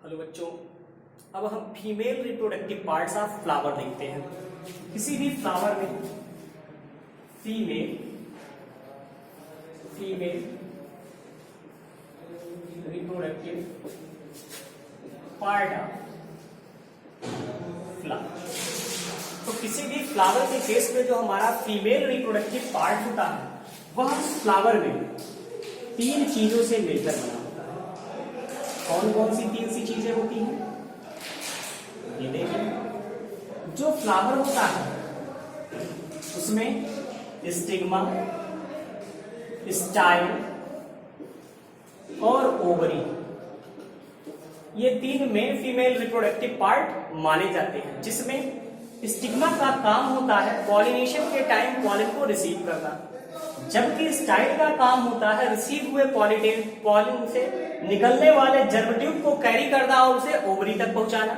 Hello बच्चों, अब हम female reproductive parts of flower देखते हैं। किसी भी फ्लावर में female reproductive part of flower. तो किसी भी फ्लावर के केस में जो हमारा फीमेल रिप्रोडक्टिव पार्ट होता है वह फ्लावर में तीन चीजों से मिलकर बना होता है। कौन कौन सी तीन सी चीजें होती हैं ये देखिए। जो फ्लावर होता है उसमें स्टिग्मा, स्टाइल और ओवरी, ये तीन मेन फीमेल रिप्रोडक्टिव पार्ट माने जाते हैं। जिसमें स्टिग्मा का काम होता है पॉलिनेशन के टाइम पॉलिन को रिसीव करना, जबकि स्टाइल का काम होता है रिसीव हुए पॉलिन से निकलने वाले जर्म ट्यूब को कैरी करना और उसे ओवरी तक पहुंचाना।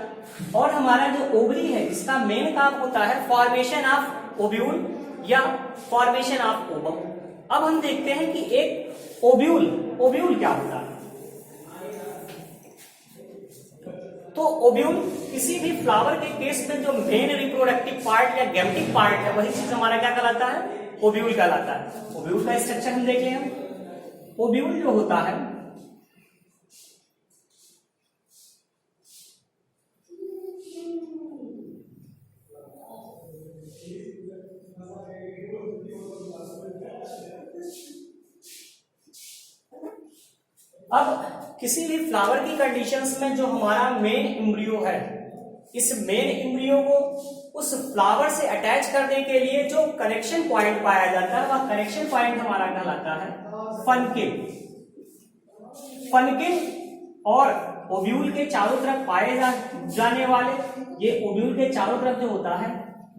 और हमारा जो ओवरी है इसका मेन काम होता है फॉर्मेशन ऑफ ओव्यूल या फॉर्मेशन ऑफ ओवम। अब हम देखते हैं कि एक ओव्यूल क्या होता है। तो ओव्यूल किसी भी फ्लावर के केस में जो मेन रिप्रोडक्टिव पार्ट या गैमेटिक पार्ट है वही चीज हमारा क्या कहलाता है, ओव्यूल कहलाता है। ओव्यूल का स्ट्रक्चर हम देख लें। ओव्यूल जो होता है अब किसी भी फ्लावर की कंडीशंस में जो हमारा मेन एम्ब्रियो है, इस मेन एम्ब्रियो को उस फ्लावर से अटैच करने के लिए जो कनेक्शन पॉइंट पाया जाता है वह कनेक्शन पॉइंट हमारा कहलाता है फनकिल। और ओव्यूल के चारों तरफ पाए जाने वाले ये ओव्यूल के चारों तरफ जो होता है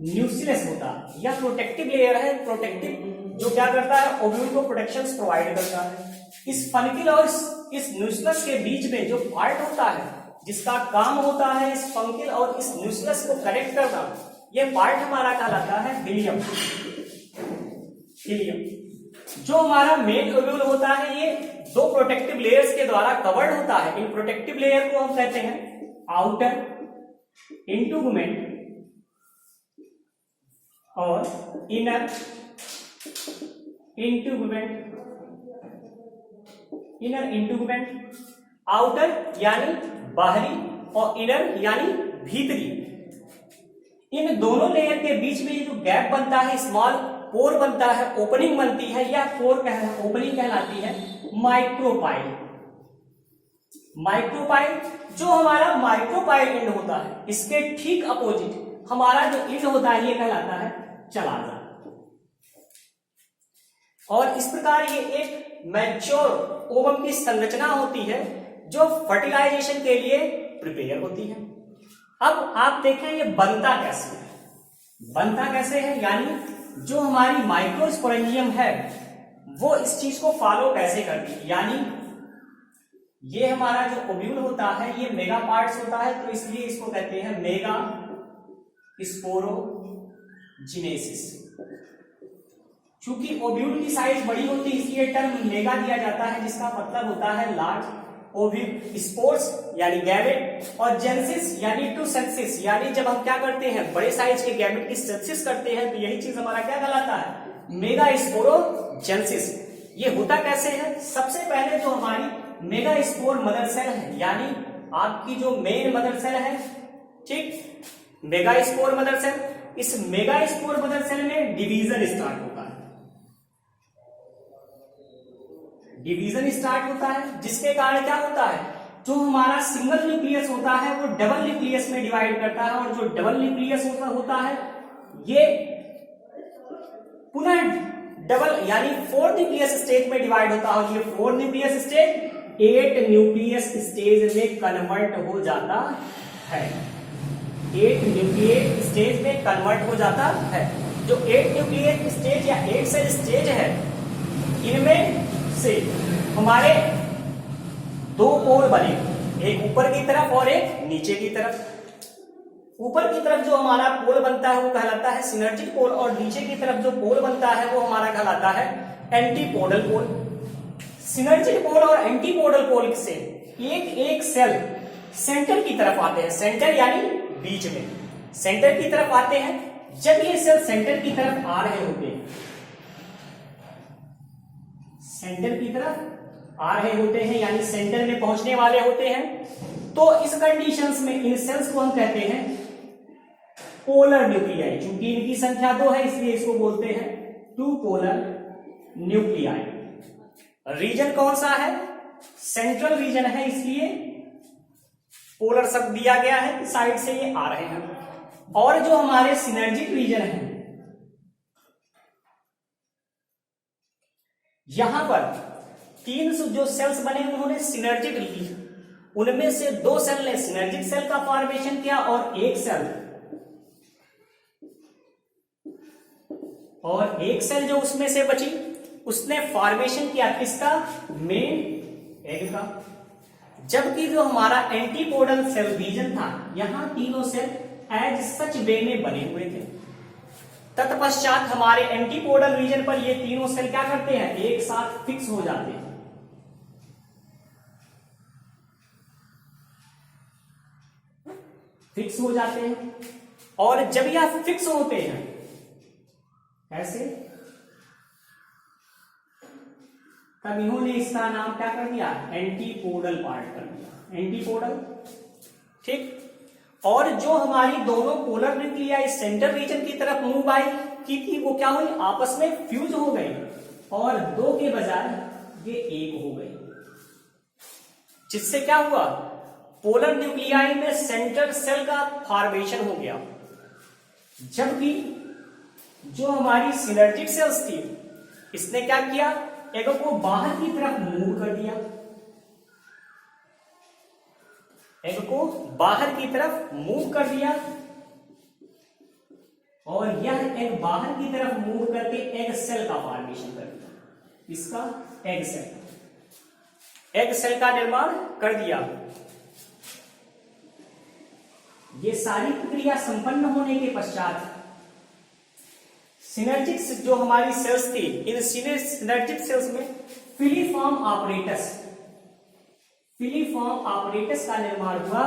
न्यूक्लियस होता है या प्रोटेक्टिव लेयर है। प्रोटेक्टिव जो क्या करता है ओव्यूल को प्रोटेक्शन प्रोवाइड करता है। इस फनकिल और इस न्यूक्लियस के बीच में जो पार्ट होता है जिसका काम होता है इस फंकिल और इस न्यूक्लियस को कनेक्ट करना, यह पार्ट हमारा कहलाता है हिलियम। जो हमारा मेन ओव्यूल होता है ये दो प्रोटेक्टिव लेयर्स के द्वारा कवर्ड होता है। इन प्रोटेक्टिव लेयर को हम कहते हैं आउटर इंटुगमेंट और इनर इंटुगमेंट। आउटर यानी बाहरी और इनर यानी भीतरी। इन दोनों लेयर के बीच में जो गैप बनता है, स्मॉल पोर बनता है, ओपनिंग बनती है, या पोर ओपनिंग कहलाती है माइक्रोपाइल। जो हमारा माइक्रोपाइल एंड होता है इसके ठीक अपोजिट हमारा जो एंड होता है ये कहलाता है चलाजा। और इस प्रकार ये एक मैच्योर ओवम की संरचना होती है जो फर्टिलाइजेशन के लिए प्रिपेयर होती है। अब आप देखें ये बनता कैसे है, यानी जो हमारी माइक्रोस्पोरेंजियम है वो इस चीज को फॉलो कैसे करती है। यानी ये हमारा जो ओव्यूल होता है ये मेगा पार्ट्स होता है, तो इसलिए इसको कहते हैं मेगा स्पोरोजिनेसिस। चूंकि ओव्यूल की साइज बड़ी होती है इसलिए टर्म मेगा दिया जाता है, जिसका मतलब होता है लार्ज। ओव्यूल स्पोर्स यानी गैमेट और जेनेसिस यानी टू सेंसिस, यानी जब हम क्या करते हैं बड़े साइज के गैमेट की सेंसिस करते हैं तो यही चीज हमारा क्या कहलाता है, मेगा स्पोरोजेनेसिस। ये होता कैसे है, सबसे पहले जो हमारी मेगा स्पोर मदर सेल है, यानी आपकी जो मेन मदर सेल है, ठीक, मेगा स्पोर मदर सेल, इस मेगा स्पोर मदर सेल में डिवीजन स्टार्ट होता है। जिसके कारण क्या होता है, जो हमारा सिंगल न्यूक्लियस होता है वो डबल न्यूक्लियस में डिवाइड करता है, और जो डबल न्यूक्लियस होता है ये पुनः डबल यानी 4 न्यूक्लियस स्टेज में डिवाइड होता है। और ये 4 न्यूक्लियस स्टेज 8 न्यूक्लियस स्टेज में कन्वर्ट हो जाता है। 8 न्यूक्लियस स्टेज में कन्वर्ट हो जाता है। जो 8 न्यूक्लियस स्टेज या 8 सेल स्टेज है इनमें से हमारे 2 पोल बने, एक ऊपर की तरफ और एक नीचे की तरफ। ऊपर की तरफ जो हमारा पोल बनता है वो कहलाता है सिनर्जिक पोल, और नीचे की तरफ जो पोल बनता है वो हमारा कहलाता है एंटीपोडल पोल। सिनर्जिक पोल और एंटीपोडल पोल से एक एक सेल सेंटर की तरफ आते हैं, सेंटर यानी बीच में, सेंटर की तरफ आते हैं। जब ये सेल सेंटर की तरफ आ रहे होते हैं, सेंटर की तरफ आ रहे होते हैं यानी सेंटर में पहुंचने वाले होते हैं, तो इस कंडीशंस में इन सेल्स को हम कहते हैं पोलर न्यूक्लियाई। चूंकि इनकी संख्या 2 है इसलिए इसको बोलते हैं 2 पोलर न्यूक्लियाई। रीजन कौन सा है? सेंट्रल रीजन है, इसलिए पोलर शब्द दिया गया है, साइड से ये आ रहे हैं। और जो हमारे सिनर्जिक रीजन है, यहां पर 3 जो सेल्स बने उन्होंने सिनर्जिक ली, उनमें से 2 सेल ने सिनर्जिक सेल का फॉर्मेशन किया और एक सेल जो उसमें से बची उसने फॉर्मेशन किया किसका? मेन एग का। जबकि जो हमारा एंटीपोडल सेल रीजन था, यहां तीनों सेल एज सच वे में बने हुए थे। तत्पश्चात हमारे एंटीपोडल रीजन पर ये तीनों सेल क्या करते हैं? एक साथ फिक्स हो जाते हैं। फिक्स हो जाते हैं और जब यह फिक्स होते हैं ऐसे, तब इन्होंने इसका नाम क्या कर दिया? एंटीपोडल पार्ट कर दिया, एंटीपोडल। ठीक। और जो हमारी दोनों पोलर न्यूक्लियाई सेंटर रीजन की तरफ मूव आई की थी, वो क्या हुई? आपस में फ्यूज हो गई और 2 के बजाय ये 1 हो गई। जिससे क्या हुआ? पोलर न्यूक्लियाई में सेंटर सेल का फॉर्मेशन हो गया। जबकि जो हमारी सिनर्जिक सेल्स थी, इसने क्या किया? एग को बाहर की तरफ मूव कर दिया, एग को बाहर की तरफ मूव कर दिया और यह एग बाहर की तरफ मूव करके एग सेल का फॉर्मेशन कर दिया। इसका एग सेल का निर्माण कर दिया। ये सारी प्रक्रिया संपन्न होने के पश्चात सिनर्जिक जो हमारी सेल्स थी, इन सिनर्जिक सेल्स में फिलीफॉर्म आपरेटस का निर्माण हुआ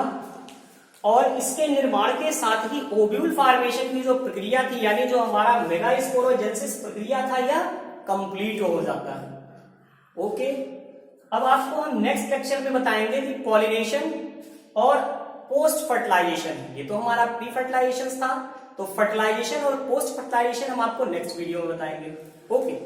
और इसके निर्माण के साथ ही ओव्यूल फॉर्मेशन की जो प्रक्रिया थी, यानी जो हमारा मेगास्पोरोजेनेसिस प्रक्रिया था, यह कंप्लीट हो जाता है। ओके, अब आपको हम नेक्स्ट लेक्चर में बताएंगे कि पॉलिनेशन और पोस्ट फर्टिलाइजेशन। ये तो हमारा प्री फर्टिलाइजेशन था, तो फर्टिलाइजेशन और पोस्ट फर्टिलाइजेशन हम आपको नेक्स्ट वीडियो में बताएंगे। ओके।